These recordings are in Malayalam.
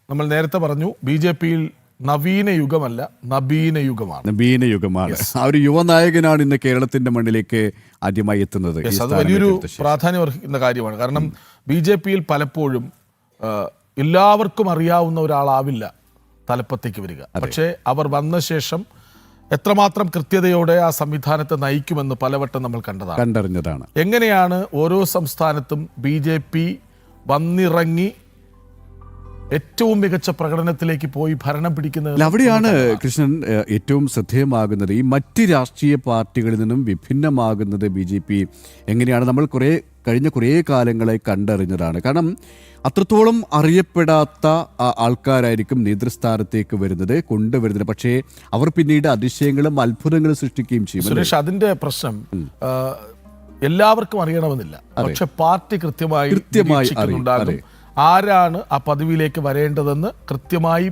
നമ്മൾ നേരത്തെ പറഞ്ഞു ബി.ജെ.പിയിൽ നവീന യുഗമല്ല നവീന യുഗമാണ്. നവീന യുഗമാണ്. ആ ഒരു യുവനായകനാണ് ഇന്ന് കേരളത്തിന്റെ മണ്ണിലേക്ക് ആദ്യമായി എത്തുന്നത്. അത് വലിയൊരു പ്രാധാന്യം അർഹിക്കുന്ന കാര്യമാണ്. കാരണം ബി.ജെ.പിയിൽ പലപ്പോഴും എല്ലാവർക്കും അറിയാവുന്ന ഒരാളാവില്ല തലപ്പത്തേക്ക് വരിക. പക്ഷേ അവർ വന്ന ശേഷം എത്രമാത്രം കൃത്യതയോടെ ആ സംവിധാനത്തെ നയിക്കുമെന്ന് പലവട്ടം നമ്മൾ കണ്ടറിഞ്ഞതാണ്. എങ്ങനെയാണ് ഓരോ സംസ്ഥാനത്തും ബി.ജെ.പി വന്നിറങ്ങി ഏറ്റവും മികച്ച പ്രകടനത്തിലേക്ക് പോയി ഭരണം പിടിക്കുന്നത്? അവിടെയാണ് കൃഷ്ണൻ ഏറ്റവും ശ്രദ്ധേയമാകുന്നത്. ഈ മറ്റ് രാഷ്ട്രീയ പാർട്ടികളിൽ നിന്നും വിഭിന്നമാകുന്നത് ബി.ജെ.പി എങ്ങനെയാണ് നമ്മൾ കഴിഞ്ഞ കുറേ കാലങ്ങളെ കണ്ടറിഞ്ഞതാണ്. കാരണം അത്രത്തോളം അറിയപ്പെടാത്ത ആൾക്കാരായിരിക്കും നേതൃസ്ഥാനത്തേക്ക് കൊണ്ടുവരുന്നത്. പക്ഷേ അവർ പിന്നീട് അതിശയങ്ങളും അത്ഭുതങ്ങളും സൃഷ്ടിക്കുകയും ചെയ്യും. സുരേഷ്, അതിന്റെ പ്രശ്നം എല്ലാവർക്കും അറിയണമെന്നില്ല. പക്ഷെ പാർട്ടി കൃത്യമായി അറിയുന്നുണ്ടാകും ആരാണ് ആ പദവിയിലേക്ക് വരേണ്ടതെന്ന് കൃത്യമായി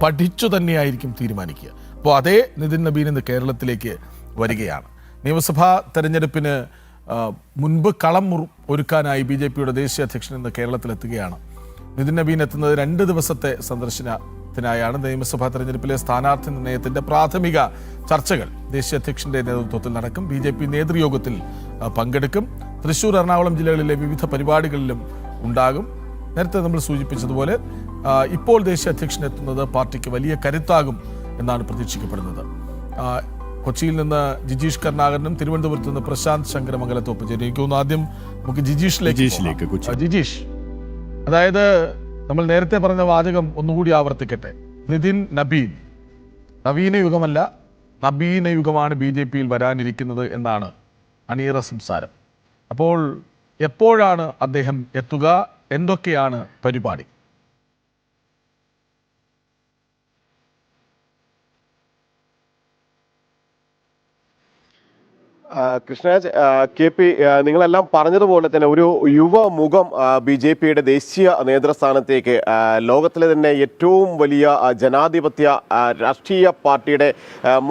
പഠിച്ചു തന്നെയായിരിക്കും തീരുമാനിക്കുക. അപ്പോൾ അതേ നിതിൻ നബീൻ ഇന്ന് കേരളത്തിലേക്ക് വരികയാണ്. നിയമസഭാ തെരഞ്ഞെടുപ്പിന് മുൻപ് കളം ഒരുക്കാനായി ബി.ജെ.പിയുടെ ദേശീയ അധ്യക്ഷൻ ഇന്ന് കേരളത്തിലെത്തുകയാണ്. നിതിൻ നബീൻ എത്തുന്നത് 2 ദിവസത്തെ സന്ദർശനത്തിനായാണ്. നിയമസഭാ തെരഞ്ഞെടുപ്പിലെ സ്ഥാനാർത്ഥി നിർണയത്തിന്റെ പ്രാഥമിക ചർച്ചകൾ ദേശീയ അധ്യക്ഷന്റെ നേതൃത്വത്തിൽ നടക്കും. ബി.ജെ.പി നേതൃയോഗത്തിൽ പങ്കെടുക്കും. തൃശൂർ, എറണാകുളം ജില്ലകളിലെ വിവിധ പരിപാടികളിലും ഉണ്ടാകും. നേരത്തെ നമ്മൾ സൂചിപ്പിച്ചതുപോലെ ഇപ്പോൾ ദേശീയ അധ്യക്ഷൻ എത്തുന്നത് പാർട്ടിക്ക് വലിയ കരുത്താകും എന്നാണ് പ്രതീക്ഷിക്കപ്പെടുന്നത്. കൊച്ചിയിൽ നിന്ന് ജിജീഷ് കരുണാകരനും തിരുവനന്തപുരത്ത് നിന്ന് പ്രശാന്ത് ശങ്കരമംഗലത്തോപ്പ് ചേരും. എനിക്ക് തോന്നുന്നു ആദ്യം നമുക്ക് ജിജീഷിലേക്ക്. ജിജീഷ്, അതായത് നമ്മൾ നേരത്തെ പറഞ്ഞ വാചകം ഒന്നുകൂടി ആവർത്തിക്കട്ടെ. നിതിൻ നബീൻ നവീന യുഗമല്ല നവീന യുഗമാണ് ബി.ജെ.പിയിൽ വരാനിരിക്കുന്നത് എന്നാണ് അണിയറ സംസാരം. അപ്പോൾ എപ്പോഴാണ് അദ്ദേഹം എത്തുക? എന്തൊക്കെയാണ് പരിപാടി? കൃഷ്ണരാജ്, KP, നിങ്ങളെല്ലാം പറഞ്ഞതുപോലെ തന്നെ ഒരു യുവമുഖം ബി.ജെ.പിയുടെ ദേശീയ നേതൃസ്ഥാനത്തേക്ക്, ലോകത്തിലെ തന്നെ ഏറ്റവും വലിയ ജനാധിപത്യ രാഷ്ട്രീയ പാർട്ടിയുടെ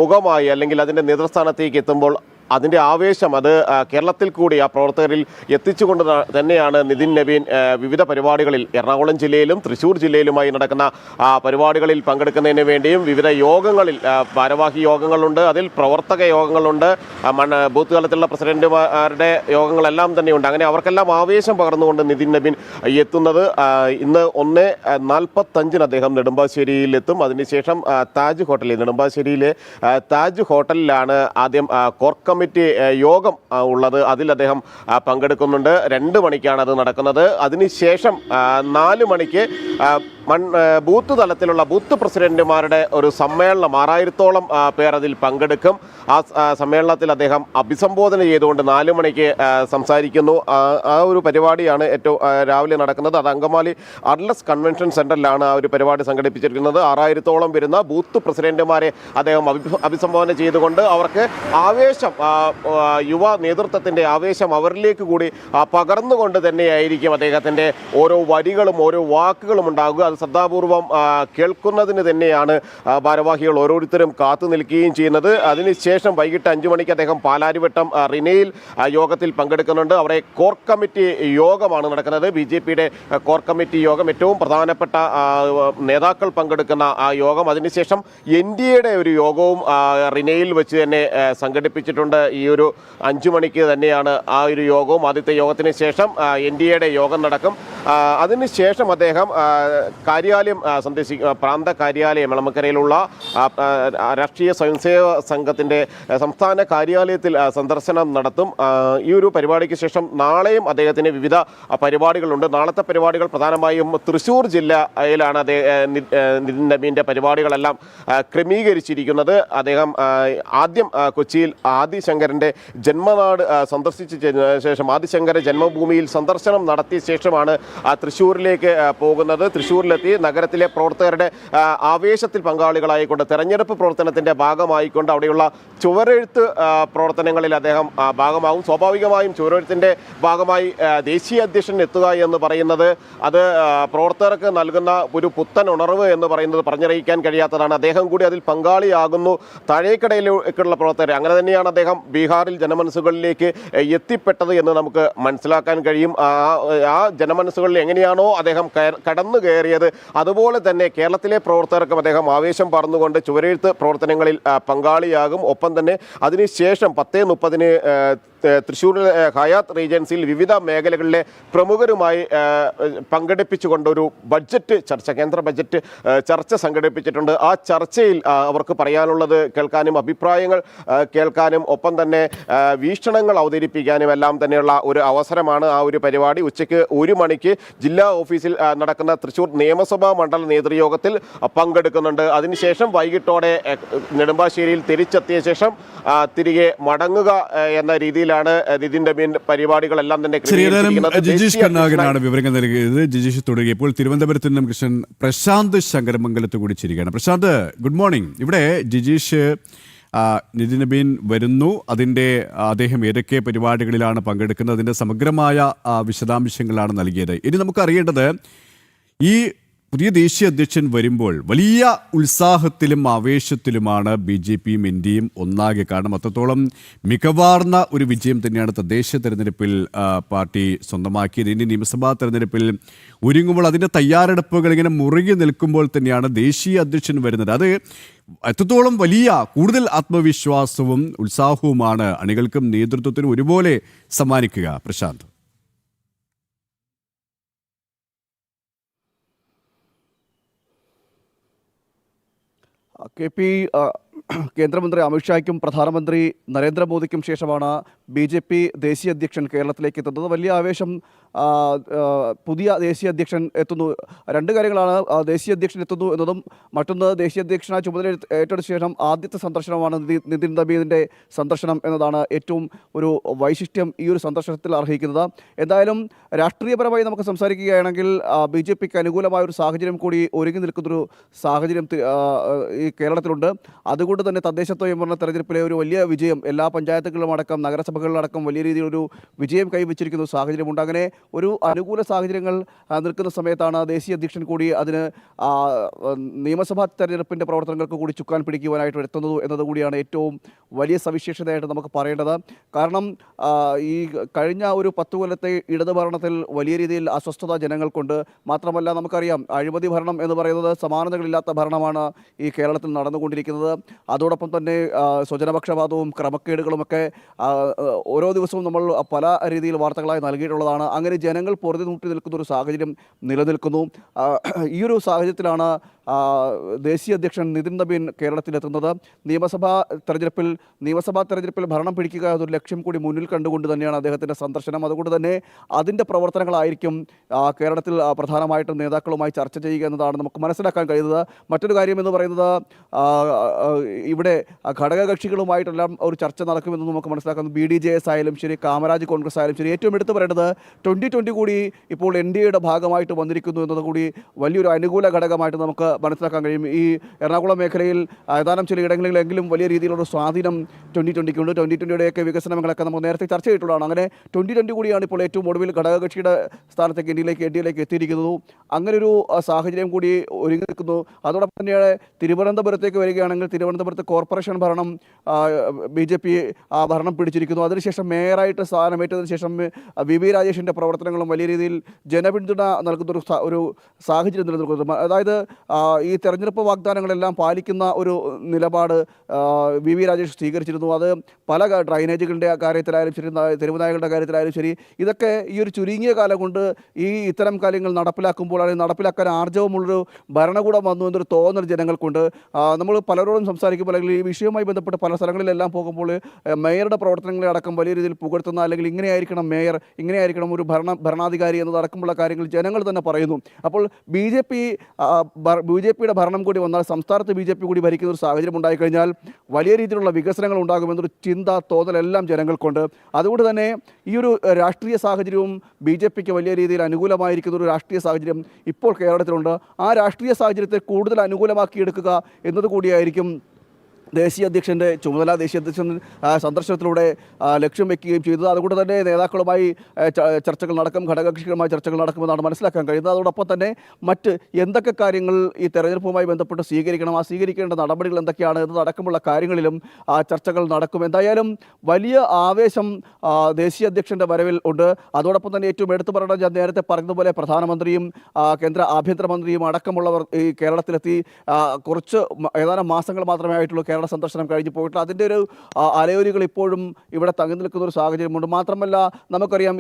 മുഖമായി അല്ലെങ്കിൽ അതിൻ്റെ നേതൃസ്ഥാനത്തേക്ക് എത്തുമ്പോൾ അതിൻ്റെ ആവേശം അത് കേരളത്തിൽ കൂടി ആ പ്രവർത്തകരിൽ എത്തിച്ചുകൊണ്ട് തന്നെയാണ് നിതിൻ നബീൻ വിവിധ പരിപാടികളിൽ എറണാകുളം ജില്ലയിലും തൃശ്ശൂർ ജില്ലയിലുമായി നടക്കുന്ന പരിപാടികളിൽ പങ്കെടുക്കുന്നതിന് വേണ്ടിയും വിവിധ യോഗങ്ങളിൽ ഭാരവാഹി യോഗങ്ങളുണ്ട്, അതിൽ പ്രവർത്തക യോഗങ്ങളുണ്ട്, ബൂത്ത് തലത്തിലുള്ള പ്രസിഡന്റുമാരുടെ യോഗങ്ങളെല്ലാം തന്നെയുണ്ട്. അങ്ങനെ അവർക്കെല്ലാം ആവേശം പകർന്നുകൊണ്ട് നിതിൻ നബീൻ എത്തുന്നത് ഇന്ന് 1:45 അദ്ദേഹം നെടുമ്പാശ്ശേരിയിലെത്തും. അതിനുശേഷം താജ് ഹോട്ടലിൽ നെടുമ്പാശ്ശേരിയിലെ താജ് ഹോട്ടലിലാണ് ആദ്യം കോർ കമ്മിറ്റി യോഗം ഉള്ളത്. അതിൽ അദ്ദേഹം പങ്കെടുക്കുന്നുണ്ട്. 2 മണിക്കാണ് അത് നടക്കുന്നത്. അതിനുശേഷം 4 മണിക്ക് ബൂത്ത് തലത്തിലുള്ള ബൂത്ത് പ്രസിഡന്റുമാരുടെ ഒരു സമ്മേളനം, 6000-ഓളം പേർ അതിൽ പങ്കെടുക്കും. ആ സമ്മേളനത്തിൽ അദ്ദേഹം അഭിസംബോധന ചെയ്തുകൊണ്ട് 4 മണിക്ക് സംസാരിക്കുന്നു. ആ ഒരു പരിപാടിയാണ് ഏറ്റവും രാവിലെ നടക്കുന്നത്. അത് അങ്കമാലി അർലസ് കൺവെൻഷൻ സെന്ററിലാണ് ആ ഒരു പരിപാടി സംഘടിപ്പിച്ചിരിക്കുന്നത്. 6000-ഓളം വരുന്ന ബൂത്ത് പ്രസിഡന്റുമാരെ അദ്ദേഹം അഭിസംബോധന ചെയ്തുകൊണ്ട് അവർക്ക് ആവേശം, യുവ നേതൃത്വത്തിൻ്റെ ആവേശം അവരിലേക്ക് കൂടി പകർന്നുകൊണ്ട് തന്നെയായിരിക്കും അദ്ദേഹത്തിൻ്റെ ഓരോ വരികളും ഓരോ വാക്കുകളും ഉണ്ടാകുക. അത് ശ്രദ്ധാപൂർവം കേൾക്കുന്നതിന് തന്നെയാണ് ഭാരവാഹികൾ ഓരോരുത്തരും കാത്തു നിൽക്കുകയും ചെയ്യുന്നത്. അതിനുശേഷം വൈകിട്ട് 5 മണിക്ക് അദ്ദേഹം പാലാരിവട്ടം റിനയിൽ യോഗത്തിൽ പങ്കെടുക്കുന്നുണ്ട്. അവിടെ കോർ കമ്മിറ്റി യോഗമാണ് നടക്കുന്നത്. ബി.ജെ.പിയുടെ കോർ കമ്മിറ്റി യോഗം, ഏറ്റവും പ്രധാനപ്പെട്ട നേതാക്കൾ പങ്കെടുക്കുന്ന ആ യോഗം. അതിനുശേഷം NDAയുടെ ഒരു യോഗവും റിനയിൽ വെച്ച് തന്നെ സംഘടിപ്പിച്ചിട്ടുണ്ട്. ഈ ഒരു 5 മണിക്ക് തന്നെയാണ് ആ ഒരു യോഗവും. ആദ്യത്തെ യോഗത്തിന് ശേഷം NDAയുടെ യോഗം നടക്കും. അതിനുശേഷം അദ്ദേഹം കാര്യാലയം പ്രാന്ത കാര്യാലയം എളമക്കരയിലുള്ള രാഷ്ട്രീയ സ്വയംസേവക സംഘത്തിൻ്റെ സംസ്ഥാന കാര്യാലയത്തിൽ സന്ദർശനം നടത്തും. ഈ ഒരു പരിപാടിക്ക് ശേഷം നാളെയും അദ്ദേഹത്തിന് വിവിധ പരിപാടികളുണ്ട്. നാളത്തെ പരിപാടികൾ പ്രധാനമായും തൃശ്ശൂർ ജില്ലയിലാണ് നിതിൻ നബീൻ്റെ പരിപാടികളെല്ലാം ക്രമീകരിച്ചിരിക്കുന്നത്. അദ്ദേഹം ആദ്യം കൊച്ചിയിൽ ആദിശങ്കരൻ്റെ ജന്മനാട് സന്ദർശിച്ച ശേഷം, ആദിശങ്കര ജന്മഭൂമിയിൽ സന്ദർശനം നടത്തിയ ശേഷമാണ് തൃശ്ശൂരിലേക്ക് പോകുന്നത്. തൃശ്ശൂരിലെത്തി നഗരത്തിലെ പ്രവർത്തകരുടെ ആവേശത്തിൽ പങ്കാളികളായിക്കൊണ്ട് തെരഞ്ഞെടുപ്പ് പ്രവർത്തനത്തിൻ്റെ ഭാഗമായിക്കൊണ്ട് അവിടെയുള്ള ചുവരെഴുത്ത് പ്രവർത്തനങ്ങളിൽ അദ്ദേഹം ഭാഗമാകും. സ്വാഭാവികമായും ചുവരെഴുത്തിൻ്റെ ഭാഗമായി ദേശീയ അധ്യക്ഷൻ എത്തുക എന്ന് പറയുന്നത് അത് പ്രവർത്തകർക്ക് നൽകുന്ന ഒരു പുത്തൻ ഉണർവ് എന്ന് പറയുന്നത് പറഞ്ഞറിയിക്കാൻ കഴിയാത്തതാണ്. അദ്ദേഹം കൂടി അതിൽ പങ്കാളിയാകുന്നു. താഴേക്കടയിലേക്കുള്ള പ്രവർത്തകർ, അങ്ങനെ തന്നെയാണ് അദ്ദേഹം അദ്ദേഹം ബീഹാറിൽ ജനമനസ്സുകളിലേക്ക് എത്തിപ്പെട്ടത് എന്ന് നമുക്ക് മനസ്സിലാക്കാൻ കഴിയും. ആ ജനമനസ്സുകളിൽ എങ്ങനെയാണോ അദ്ദേഹം കടന്നു കയറിയത് അതുപോലെ തന്നെ കേരളത്തിലെ പ്രവർത്തകർക്കും അദ്ദേഹം ആവേശം പറന്നുകൊണ്ട് ചുവരെഴുത്ത് പ്രവർത്തനങ്ങളിൽ പങ്കാളിയാകും. ഒപ്പം തന്നെ അതിനുശേഷം 10:30 തൃശ്ശൂരിലെ ഹയാത്ത് റീജൻസിയിൽ വിവിധ മേഖലകളിലെ പ്രമുഖരുമായി പങ്കെടുപ്പിച്ചുകൊണ്ടൊരു ബഡ്ജറ്റ് ചർച്ച, കേന്ദ്ര ബഡ്ജറ്റ് ചർച്ച സംഘടിപ്പിച്ചിട്ടുണ്ട്. ആ ചർച്ചയിൽ അവർക്ക് പറയാനുള്ളത് കേൾക്കാനും അഭിപ്രായങ്ങൾ കേൾക്കാനും ഒപ്പം തന്നെ വീക്ഷണങ്ങൾ അവതരിപ്പിക്കാനും എല്ലാം തന്നെയുള്ള ഒരു അവസരമാണ് ആ ഒരു പരിപാടി. ഉച്ചയ്ക്ക് 1 മണിക്ക് ജില്ലാ ഓഫീസിൽ നടക്കുന്ന തൃശ്ശൂർ നിയമസഭാ മണ്ഡല നേതൃയോഗത്തിൽ പങ്കെടുക്കുന്നുണ്ട്. അതിനുശേഷം വൈകിട്ടോടെ നെടുമ്പാശ്ശേരിയിൽ തിരിച്ചെത്തിയ ശേഷം തിരികെ മടങ്ങുക എന്ന രീതിയിലാണ് ഇതിന്റെ പരിപാടികളെല്ലാം തന്നെ ജിജീഷ് കർണാകരനാണ് വിവരങ്ങൾ നൽകിയത്. ജിജീഷ് തുടങ്ങിയപ്പോൾ തിരുവനന്തപുരത്ത് നിന്നും കൃഷ്ണൻ പ്രശാന്ത് ശങ്കരമംഗലത്ത് കൂടി ചിരിക്കുകയാണ്. Prashant, good morning. ഇവിടെ ജിജീഷ് നിതിൻ നബീൻ വരുന്നു, അദ്ദേഹം ഏതൊക്കെ പരിപാടികളിലാണ് പങ്കെടുക്കുന്നത്, അതിൻ്റെ സമഗ്രമായ വിശദാംശങ്ങളാണ് നൽകിയത്. ഇനി നമുക്കറിയേണ്ടത് ഈ പുതിയ ദേശീയ അധ്യക്ഷൻ വരുമ്പോൾ വലിയ ഉത്സാഹത്തിലും ആവേശത്തിലുമാണ് BJPയും ഇന്ത്യയും ഒന്നാകെ. കാരണം അത്രത്തോളം മികവാർന്ന ഒരു വിജയം തന്നെയാണ് തദ്ദേശ തെരഞ്ഞെടുപ്പിൽ പാർട്ടി സ്വന്തമാക്കിയത്. ഇനി നിയമസഭാ തെരഞ്ഞെടുപ്പിൽ ഒരുങ്ങുമ്പോൾ അതിൻ്റെ തയ്യാറെടുപ്പുകൾ ഇങ്ങനെ മുറുകി നിൽക്കുമ്പോൾ തന്നെയാണ് ദേശീയ അധ്യക്ഷൻ വരുന്നത്. അത് എത്രത്തോളം കൂടുതൽ ആത്മവിശ്വാസവും ഉത്സാഹവുമാണ് അണികൾക്കും നേതൃത്വത്തിനും ഒരുപോലെ സമ്മാനിക്കുക. പ്രശാന്ത്, KP കേന്ദ്രമന്ത്രി അമിത്ഷായ്ക്കും പ്രധാനമന്ത്രി നരേന്ദ്രമോദിക്കും ശേഷമാണ് BJP ദേശീയ അധ്യക്ഷൻ കേരളത്തിലേക്ക് എത്തുന്നത്. വലിയ ആവേശം. പുതിയ ദേശീയ അധ്യക്ഷൻ എത്തുന്നു. 2 കാര്യങ്ങളാണ്. ദേശീയ അധ്യക്ഷൻ എത്തുന്നു എന്നതും മറ്റൊന്ന് ദേശീയ അധ്യക്ഷനായ ചുമതല ഏറ്റെടുത്ത ശേഷം ആദ്യത്തെ സന്ദർശനമാണ് നിതിൻ നബീദിൻ്റെ സന്ദർശനം എന്നതാണ് ഏറ്റവും ഒരു വൈശിഷ്ട്യം ഈ ഒരു സന്ദർശനത്തിൽ അർഹിക്കുന്നത്. എന്തായാലും രാഷ്ട്രീയപരമായി നമുക്ക് സംസാരിക്കുകയാണെങ്കിൽ BJPക്ക് അനുകൂലമായ ഒരു സാഹചര്യം കൂടി ഒരുങ്ങി നിൽക്കുന്നൊരു സാഹചര്യം ഈ കേരളത്തിലുണ്ട്. അതുകൊണ്ട് തന്നെ തദ്ദേശ സ്വയംഭരണ തെരഞ്ഞെടുപ്പിലെ ഒരു വലിയ വിജയം എല്ലാ പഞ്ചായത്തുകളിലും അടക്കം നഗരസഭകളിലടക്കം വലിയ രീതിയിലൊരു വിജയം കൈവച്ചിരിക്കുന്ന സാഹചര്യമുണ്ട്. അങ്ങനെ ഒരു അനുകൂല സാഹചര്യങ്ങൾ നിൽക്കുന്ന സമയത്താണ് ദേശീയ അധ്യക്ഷൻ കൂടി അതിന് നിയമസഭാ തെരഞ്ഞെടുപ്പിൻ്റെ പ്രവർത്തനങ്ങൾക്ക് കൂടി ചുക്കാൻ പിടിക്കുവാനായിട്ട് എത്തുന്നത് എന്നതുകൂടിയാണ് ഏറ്റവും വലിയ സവിശേഷതയായിട്ട് നമുക്ക് പറയേണ്ടത്. കാരണം ഈ കഴിഞ്ഞ ഒരു 10 കൊല്ലത്തെ ഇടത് ഭരണത്തിൽ വലിയ രീതിയിൽ അസ്വസ്ഥത ജനങ്ങൾക്കുണ്ട്. മാത്രമല്ല നമുക്കറിയാം അഴിമതി ഭരണം എന്ന് പറയുന്നത് സമാനതകളില്ലാത്ത ഭരണമാണ് ഈ കേരളത്തിൽ നടന്നുകൊണ്ടിരിക്കുന്നത്. അതോടൊപ്പം തന്നെ സ്വജനപക്ഷപാതവും ക്രമക്കേടുകളുമൊക്കെ ഓരോ ദിവസവും നമ്മൾ പല രീതിയിൽ വാർത്തകളായി നൽകിയിട്ടുള്ളതാണ്. അങ്ങനെ ജനങ്ങൾ പൊറുതിമുട്ടി നിൽക്കുന്ന ഒരു സാഹചര്യം നിലനിൽക്കുന്നു. ഈ ഒരു സാഹചര്യത്തിലാണ് ദേശീയ അധ്യക്ഷൻ നിതിൻ നബീൻ കേരളത്തിലെത്തുന്നത്. നിയമസഭാ തെരഞ്ഞെടുപ്പിൽ ഭരണം പിടിക്കുക എന്നൊരു ലക്ഷ്യം കൂടി മുന്നിൽ കണ്ടുകൊണ്ട് തന്നെയാണ് അദ്ദേഹത്തിൻ്റെ സന്ദർശനം. അതുകൊണ്ട് തന്നെ അതിൻ്റെ പ്രവർത്തനങ്ങളായിരിക്കും കേരളത്തിൽ പ്രധാനമായിട്ടും നേതാക്കളുമായി ചർച്ച ചെയ്യുക എന്നതാണ് നമുക്ക് മനസ്സിലാക്കാൻ കഴിയുന്നത്. മറ്റൊരു കാര്യം എന്ന് പറയുന്നത് ഇവിടെ ഘടകകക്ഷികളുമായിട്ടെല്ലാം ഒരു ചർച്ച നടക്കുമെന്ന് നമുക്ക് മനസ്സിലാക്കുന്നു. BDJS ആയാലും ശരി, കാമരാജ് കോൺഗ്രസ് ആയാലും ശരി. ഏറ്റവും എടുത്തു പറയേണ്ടത് 2020 കൂടി ഇപ്പോൾ NDAയുടെ ഭാഗമായിട്ട് വന്നിരിക്കുന്നു എന്നത് കൂടി വലിയൊരു അനുകൂല ഘടകമായിട്ട് നമുക്ക് മനസ്സിലാക്കാൻ കഴിയും. ഈ എറണാകുളം മേഖലയിൽ ഏതാനും ചില ഇടങ്ങളിലെങ്കിലും വലിയ രീതിയിലുള്ള സ്വാധീനം 2020ക്കുണ്ട്. 2020യുടെയൊക്കെ വികസനങ്ങളൊക്കെ നമുക്ക് നേരത്തെ ചർച്ച ചെയ്തിട്ടുള്ളതാണ്. അങ്ങനെ 2020 കൂടിയാണ് ഇപ്പോൾ ഏറ്റവും ഒടുവിൽ ഘടകകക്ഷിയുടെ സ്ഥാനത്തേക്ക് NDAയിലേക്ക് എത്തിയിരിക്കുന്നത്. അങ്ങനൊരു സാഹചര്യം കൂടി ഒരുങ്ങി നിൽക്കുന്നു. അതോടൊപ്പം തന്നെ തിരുവനന്തപുരത്തേക്ക് വരികയാണെങ്കിൽ തിരുവനന്തപുരത്ത് കോർപ്പറേഷൻ ഭരണം BJP ഭരണം പിടിച്ചിരിക്കുന്നു. അതിനുശേഷം മേയറായിട്ട് സ്ഥാനമേറ്റതിന് ശേഷം VV രാജേഷിൻ്റെ പ്രവർത്തനങ്ങളും വലിയ രീതിയിൽ ജനപിന്തുണ നൽകുന്ന ഒരു സാഹചര്യം നിലനിൽക്കുന്നു. അതായത് ഈ തെരഞ്ഞെടുപ്പ് വാഗ്ദാനങ്ങളെല്ലാം പാലിക്കുന്ന ഒരു നിലപാട് VV രാജേഷ് സ്വീകരിച്ചിരുന്നു. അത് പല ഡ്രൈനേജുകളുടെ കാര്യത്തിലായാലും ശരി, തെരുവുനായകളുടെ കാര്യത്തിലായാലും ശരി, ഇതൊക്കെ ഈ ഒരു ചുരുങ്ങിയ കാലം കൊണ്ട് ഇത്തരം കാര്യങ്ങൾ നടപ്പിലാക്കുമ്പോൾ അല്ലെങ്കിൽ നടപ്പിലാക്കാൻ ആർജവമുള്ളൊരു ഭരണകൂടം വന്നു എന്നൊരു തോന്നൽ ജനങ്ങൾക്കുണ്ട്. നമ്മൾ പലരോടും സംസാരിക്കുമ്പോൾ അല്ലെങ്കിൽ ഈ വിഷയവുമായി ബന്ധപ്പെട്ട് പല സ്ഥലങ്ങളിലെല്ലാം പോകുമ്പോൾ മേയറുടെ പ്രവർത്തനങ്ങളെ അടക്കം വലിയ രീതിയിൽ പുകഴ്ത്തുന്ന അല്ലെങ്കിൽ ഇങ്ങനെയായിരിക്കണം മേയർ, ഇങ്ങനെയായിരിക്കണം ഒരു ഭരണാധികാരി എന്നതടക്കമുള്ള കാര്യങ്ങൾ ജനങ്ങൾ തന്നെ പറയുന്നു. അപ്പോൾ BJPയുടെ ഭരണം കൂടി വന്നാൽ സംസ്ഥാനത്ത് BJP കൂടി ഭരിക്കുന്ന ഒരു സാഹചര്യം ഉണ്ടായിക്കഴിഞ്ഞാൽ വലിയ രീതിയിലുള്ള വികസനങ്ങൾ ഉണ്ടാകുമെന്നൊരു തോന്നലെല്ലാം ജനങ്ങൾക്കുണ്ട്. അതുകൊണ്ട് തന്നെ ഈ ഒരു രാഷ്ട്രീയ സാഹചര്യവും BJPക്ക് വലിയ രീതിയിൽ അനുകൂലമായിരിക്കുന്ന ഒരു രാഷ്ട്രീയ സാഹചര്യം ഇപ്പോൾ കേരളത്തിലുണ്ട്. ആ രാഷ്ട്രീയ സാഹചര്യത്തെ കൂടുതൽ അനുകൂലമാക്കിയെടുക്കുക എന്നതുകൂടിയായിരിക്കും ദേശീയ അധ്യക്ഷൻ്റെ ചുമതല ദേശീയ അധ്യക്ഷൻ സന്ദർശനത്തിലൂടെ ലക്ഷ്യം വെക്കുകയും ചെയ്തത്. അതുകൊണ്ട് തന്നെ നേതാക്കളുമായി ചർച്ചകൾ നടക്കും, ഘടകകക്ഷികളുമായി ചർച്ചകൾ നടക്കുമെന്നാണ് മനസ്സിലാക്കാൻ കഴിയുന്നത്. അതോടൊപ്പം തന്നെ മറ്റ് എന്തൊക്കെ കാര്യങ്ങൾ ഈ തെരഞ്ഞെടുപ്പുമായി ബന്ധപ്പെട്ട് സ്വീകരിക്കണം, ആ സ്വീകരിക്കേണ്ട നടപടികൾ എന്തൊക്കെയാണ് എന്നതടക്കമുള്ള കാര്യങ്ങളിലും ചർച്ചകൾ നടക്കും. എന്തായാലും വലിയ ആവേശം ദേശീയ അധ്യക്ഷൻ്റെ വരവിൽ ഉണ്ട്. അതോടൊപ്പം തന്നെ ഏറ്റവും എടുത്തു പറയണം, ഞാൻ നേരത്തെ പറഞ്ഞതുപോലെ പ്രധാനമന്ത്രിയും കേന്ദ്ര ആഭ്യന്തരമന്ത്രിയും അടക്കമുള്ളവർ ഈ കേരളത്തിലെത്തി. കുറച്ച് ഏതാനും മാസങ്ങൾ മാത്രമേ ആയിട്ടുള്ളൂ കേരള സന്ദർശനം കഴിഞ്ഞ് പോയിട്ടുള്ള. അതിൻ്റെ ഒരു അലയൊലികൾ ഇപ്പോഴും ഇവിടെ തങ്ങി നിൽക്കുന്ന ഒരു സാഹചര്യമുണ്ട്. മാത്രമല്ല നമുക്കറിയാം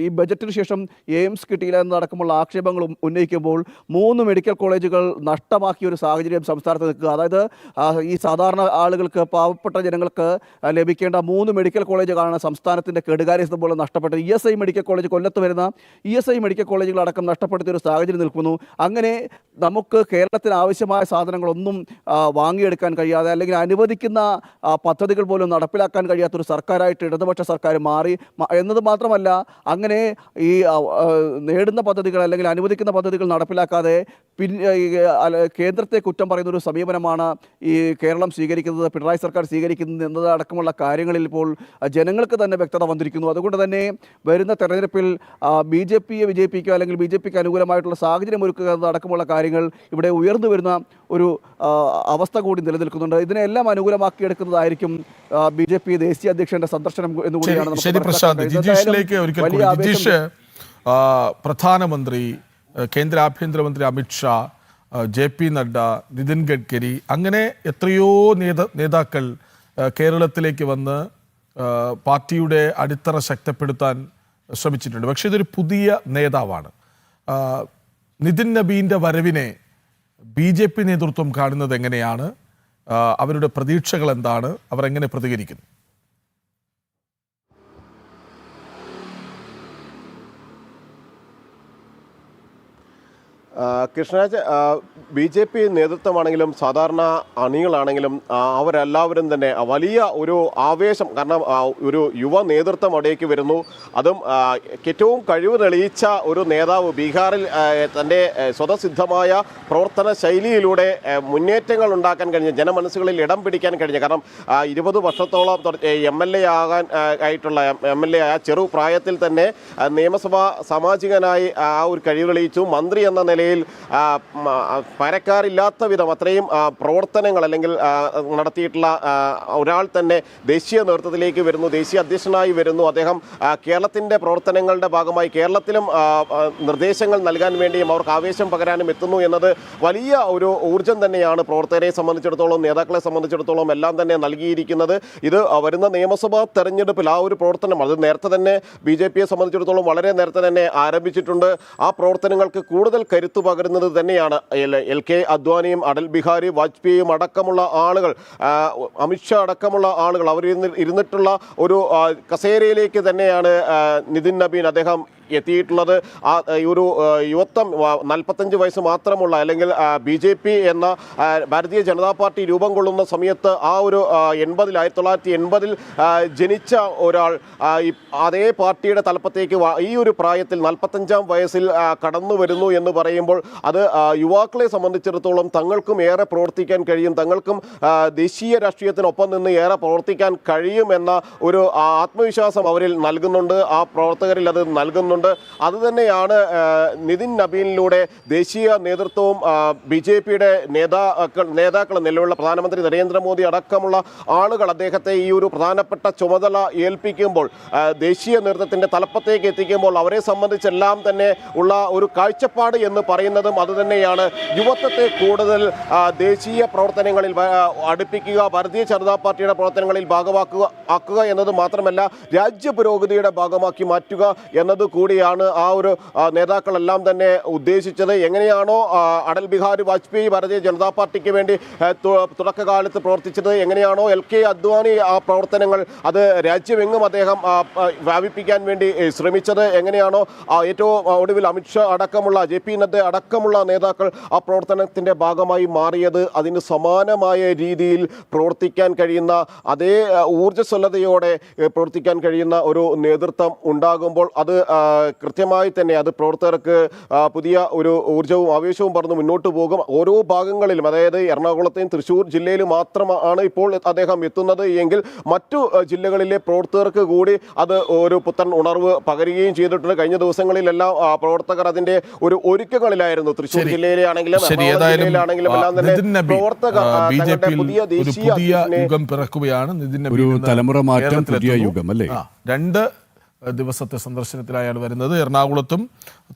ഈ ബജറ്റിന് ശേഷം എയിംസ് കിട്ടിയില്ല എന്നതടക്കമുള്ള ആക്ഷേപങ്ങളും ഉന്നയിക്കുമ്പോൾ 3 മെഡിക്കൽ കോളേജുകൾ നഷ്ടമാക്കിയ ഒരു സാഹചര്യം സംസ്ഥാനത്ത് നിൽക്കുക. അതായത് ഈ സാധാരണ ആളുകൾക്ക്, പാവപ്പെട്ട ജനങ്ങൾക്ക് ലഭിക്കേണ്ട 3 മെഡിക്കൽ കോളേജുകളാണ് സംസ്ഥാനത്തിൻ്റെ കെടുകാര്യസ്ഥ പോലെ നഷ്ടപ്പെട്ടത്. ESI മെഡിക്കൽ കോളേജ്, കൊല്ലത്ത് വരുന്ന ESI മെഡിക്കൽ കോളേജുകളടക്കം നഷ്ടപ്പെടുത്തിയ ഒരു സാഹചര്യം നിൽക്കുന്നു. അങ്ങനെ നമുക്ക് കേരളത്തിന് ആവശ്യമായ സാധനങ്ങളൊന്നും വാങ്ങിയെടുക്കാൻ കഴിയാതെ, അല്ലെങ്കിൽ അനുവദിക്കുന്ന പദ്ധതികൾ പോലും നടപ്പിലാക്കാൻ കഴിയാത്തൊരു സർക്കാരായിട്ട് ഇടതുപക്ഷ സർക്കാർ മാറി എന്നത് മാത്രമല്ല, അങ്ങനെ ഈ നേടുന്ന പദ്ധതികൾ അല്ലെങ്കിൽ അനുവദിക്കുന്ന പദ്ധതികൾ നടപ്പിലാക്കാതെ കേന്ദ്രത്തെ കുറ്റം പറയുന്ന ഒരു സമീപനമാണ് ഈ കേരളം സ്വീകരിക്കുന്നത്, പിണറായി സർക്കാർ സ്വീകരിക്കുന്നത് എന്നതടക്കമുള്ള കാര്യങ്ങളിൽ ഇപ്പോൾ ജനങ്ങൾക്ക് തന്നെ വ്യക്തത വന്നിരിക്കുന്നു. അതുകൊണ്ട് തന്നെ വരുന്ന തെരഞ്ഞെടുപ്പിൽ BJPയെ വിജയിപ്പിക്കുക അല്ലെങ്കിൽ BJPക്ക് അനുകൂലമായിട്ടുള്ള സാഹചര്യം ഒരുക്കുക എന്നതടക്കമുള്ള കാര്യങ്ങൾ ഇവിടെ ഉയർന്നു വരുന്ന ഒരു അവസ്ഥ കൂടി നിലനിൽക്കുന്നുണ്ട്. ഇതിനെല്ലാം അനുകൂലമാക്കിയെടുക്കുന്നതായിരിക്കും BJP ദേശീയ അധ്യക്ഷന്റെ സന്ദർശനം എന്നുകൂടിയാണ്. ശരി പ്രശാന്ത്, ജിജീഷിലേക്ക് ഒരിക്കൽ കൂടി. ജിജീഷ്, പ്രധാനമന്ത്രി, കേന്ദ്ര ആഭ്യന്തരമന്ത്രി അമിത്ഷാ, JP നഡ്ഡ, നിതിൻ ഗഡ്കരി, അങ്ങനെ എത്രയോ നേതാക്കൾ കേരളത്തിലേക്ക് വന്ന് പാർട്ടിയുടെ അടിത്തറ ശക്തിപ്പെടുത്താൻ ശ്രമിച്ചിട്ടുണ്ട്. പക്ഷേ ഇതൊരു പുതിയ നേതാവാണ്. നിതിൻ നബീൻ്റെ വരവിനെ BJP നേതൃത്വം കാണുന്നത് എങ്ങനെയാണ്? അവരുടെ പ്രതീക്ഷകൾ എന്താണ്? അവർ എങ്ങനെ പ്രതികരിക്കുന്നു? കൃഷ്ണരാജ്, BJP നേതൃത്വമാണെങ്കിലും സാധാരണ അണികളാണെങ്കിലും അവരെല്ലാവരും തന്നെ വലിയ ഒരു ആവേശം, കാരണം ഒരു യുവ നേതൃത്വം അവിടേക്ക് വരുന്നു. അതും ഏറ്റവും കഴിവ് തെളിയിച്ച ഒരു നേതാവ്, ബീഹാറിൽ തൻ്റെ സ്വതസിദ്ധമായ പ്രവർത്തന ശൈലിയിലൂടെ മുന്നേറ്റങ്ങൾ ഉണ്ടാക്കാൻ കഴിഞ്ഞ, ജനമനസ്സുകളിൽ ഇടം പിടിക്കാൻ കഴിഞ്ഞ, കാരണം 20 വർഷത്തോളം MLA ആകാൻ ആയിട്ടുള്ള MLA ആയ ചെറു പ്രായത്തിൽ തന്നെ നിയമസഭാ സാമാജികനായി ആ ഒരു കഴിവ് തെളിയിച്ചു. മന്ത്രി എന്ന നിലയിൽ പരക്കാരില്ലാത്ത വിധം അത്രയും പ്രവർത്തനങ്ങൾ അല്ലെങ്കിൽ നടത്തിയിട്ടുള്ള ഒരാൾ തന്നെ ദേശീയ നേതൃത്വത്തിലേക്ക് വരുന്നു, ദേശീയ അധ്യക്ഷനായി വരുന്നു. അദ്ദേഹം കേരളത്തിൻ്റെ പ്രവർത്തനങ്ങളുടെ ഭാഗമായി കേരളത്തിലും നിർദ്ദേശങ്ങൾ നൽകാൻ വേണ്ടിയും അവർക്ക് ആവേശം പകരാനും എത്തുന്നു എന്നത് വലിയ ഒരു ഊർജ്ജം തന്നെയാണ് പ്രവർത്തകരെ സംബന്ധിച്ചിടത്തോളം, നേതാക്കളെ സംബന്ധിച്ചിടത്തോളം എല്ലാം തന്നെ നൽകിയിരിക്കുന്നത്. ഇത് വരുന്ന നിയമസഭാ തെരഞ്ഞെടുപ്പിൽ ആ ഒരു പ്രവർത്തനം അത് നേരത്തെ തന്നെ BJPയെ സംബന്ധിച്ചിടത്തോളം വളരെ നേരത്തെ തന്നെ ആരംഭിച്ചിട്ടുണ്ട്. ആ പ്രവർത്തനങ്ങൾക്ക് കൂടുതൽ കരുത്ത് പകരുന്നത് തന്നെയാണ് LK അദ്വാനിയും അടൽ ബിഹാരി വാജ്പേയിയും അടക്കമുള്ള ആളുകൾ, അമിത്ഷാ അടക്കമുള്ള ആളുകൾ അവർ ഇരുന്നിട്ടുള്ള ഒരു കസേരയിലേക്ക് തന്നെയാണ് നിതിൻ നബീൻ അദ്ദേഹം എത്തിയിട്ടുള്ളത്. ഒരു യുവത്വം 45 വയസ്സ് മാത്രമുള്ള, അല്ലെങ്കിൽ BJP എന്ന ഭാരതീയ ജനതാ പാർട്ടി രൂപം കൊള്ളുന്ന സമയത്ത് ആ ഒരു 1980 ജനിച്ച ഒരാൾ അതേ പാർട്ടിയുടെ തലപ്പത്തേക്ക് ഈ ഒരു പ്രായത്തിൽ 45-ാം വയസ്സിൽ കടന്നു വരുന്നു എന്ന് പറയുമ്പോൾ അത് യുവാക്കളെ സംബന്ധിച്ചിടത്തോളം തങ്ങൾക്കും ഏറെ പ്രവർത്തിക്കാൻ കഴിയും, തങ്ങൾക്കും ദേശീയ രാഷ്ട്രീയത്തിനൊപ്പം നിന്ന് ഏറെ പ്രവർത്തിക്കാൻ കഴിയുമെന്ന ഒരു ആത്മവിശ്വാസം അവരിൽ നൽകുന്നുണ്ട്, ആ പ്രവർത്തകരിൽ അത് നൽകുന്നുണ്ട്. അതുതന്നെയാണ് നിതിൻ നബീനിലൂടെ ദേശീയ നേതൃത്വവും BJPയുടെ നേതാക്കൾ നിലവിലുള്ള പ്രധാനമന്ത്രി നരേന്ദ്രമോദി അടക്കമുള്ള ആളുകൾ അദ്ദേഹത്തെ ഈ ഒരു പ്രധാനപ്പെട്ട ചുമതല ഏൽപ്പിക്കുമ്പോൾ, ദേശീയ നേതൃത്വത്തിൻ്റെ തലപ്പത്തേക്ക് എത്തിക്കുമ്പോൾ അവരെ സംബന്ധിച്ചെല്ലാം തന്നെ ഉള്ള ഒരു കാഴ്ചപ്പാട് എന്ന് പറയുന്നതും അതുതന്നെയാണ്. യുവത്വത്തെ കൂടുതൽ ദേശീയ പ്രവർത്തനങ്ങളിൽ അടുപ്പിക്കുക, ഭാരതീയ ജനതാ പാർട്ടിയുടെ പ്രവർത്തനങ്ങളിൽ ഭാഗമാക്കുക എന്നത് മാത്രമല്ല രാജ്യ പുരോഗതിയുടെ ഭാഗമാക്കി മാറ്റുക എന്നത് കൂടിയാണ് ആ ഒരു നേതാക്കളെല്ലാം തന്നെ ഉദ്ദേശിച്ചത്. എങ്ങനെയാണോ അടൽ ബിഹാരി വാജ്പേയി ഭാരതീയ ജനതാ പാർട്ടിക്ക് വേണ്ടി തുടക്കകാലത്ത് പ്രവർത്തിച്ചത്, എങ്ങനെയാണോ LK അദ്വാനി ആ പ്രവർത്തനങ്ങൾ അത് രാജ്യമെങ്ങും അദ്ദേഹം വ്യാപിപ്പിക്കാൻ വേണ്ടി ശ്രമിച്ചത്, എങ്ങനെയാണോ ഏറ്റവും ഒടുവിൽ അമിത്ഷാ അടക്കമുള്ള JP നദ്ദ അടക്കമുള്ള നേതാക്കൾ ആ പ്രവർത്തനത്തിൻ്റെ ഭാഗമായി മാറിയത്, അതിന് സമാനമായ രീതിയിൽ പ്രവർത്തിക്കാൻ കഴിയുന്ന, അതേ ഊർജ്ജസ്വലതയോടെ പ്രവർത്തിക്കാൻ കഴിയുന്ന ഒരു നേതൃത്വം ഉണ്ടാകുമ്പോൾ അത് കൃത്യമായി തന്നെ അത് പ്രവർത്തകർക്ക് പുതിയ ഒരു ഊർജ്ജവും ആവേശവും പറഞ്ഞ് മുന്നോട്ട് പോകും. ഓരോ ഭാഗങ്ങളിലും, അതായത് എറണാകുളത്തെയും തൃശ്ശൂർ ജില്ലയിലും മാത്രമാണ് ഇപ്പോൾ അദ്ദേഹം എത്തുന്നത് എങ്കിൽ മറ്റു ജില്ലകളിലെ പ്രവർത്തകർക്ക് കൂടി അത് ഒരു പുത്തൻ ഉണർവ് പകരുകയും ചെയ്തിട്ടുണ്ട്. കഴിഞ്ഞ ദിവസങ്ങളിലെല്ലാം പ്രവർത്തകർ അതിന്റെ ഒരു ഒരുക്കങ്ങളിലായിരുന്നു. തൃശ്ശൂർ ജില്ലയിലെ ആണെങ്കിലും ജില്ലയിലാണെങ്കിലും എല്ലാം തന്നെ പ്രവർത്തകർ തങ്ങളുടെ പുതിയ ദേശീയ യുഗം പിറക്കുകയാണ്. നിതിൻ നബി ഒരു തലമുറ മാറ്റം, പുതിയ യുഗം അല്ലേ? 2 ദിവസത്തെ സന്ദർശനത്തിലായാണ് വരുന്നത്. എറണാകുളത്തും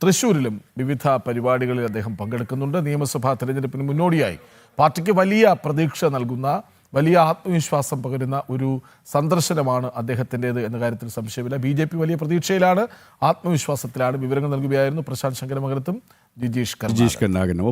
തൃശ്ശൂരിലും വിവിധ പരിപാടികളിൽ അദ്ദേഹം പങ്കെടുക്കുന്നുണ്ട്. നിയമസഭാ തെരഞ്ഞെടുപ്പിന് മുന്നോടിയായി പാർട്ടിക്ക് വലിയ പ്രതീക്ഷ നൽകുന്ന, വലിയ ആത്മവിശ്വാസം പകരുന്ന ഒരു സന്ദർശനമാണ് അദ്ദേഹത്തിൻ്റെത് എന്ന കാര്യത്തിൽ സംശയമില്ല. BJP വലിയ പ്രതീക്ഷയിലാണ്, ആത്മവിശ്വാസത്തിലാണ്. വിവരങ്ങൾ നൽകുകയായിരുന്നു പ്രശാന്ത് ശങ്കരമംഗലത്തും ജിജീഷ് കർണാകരനും.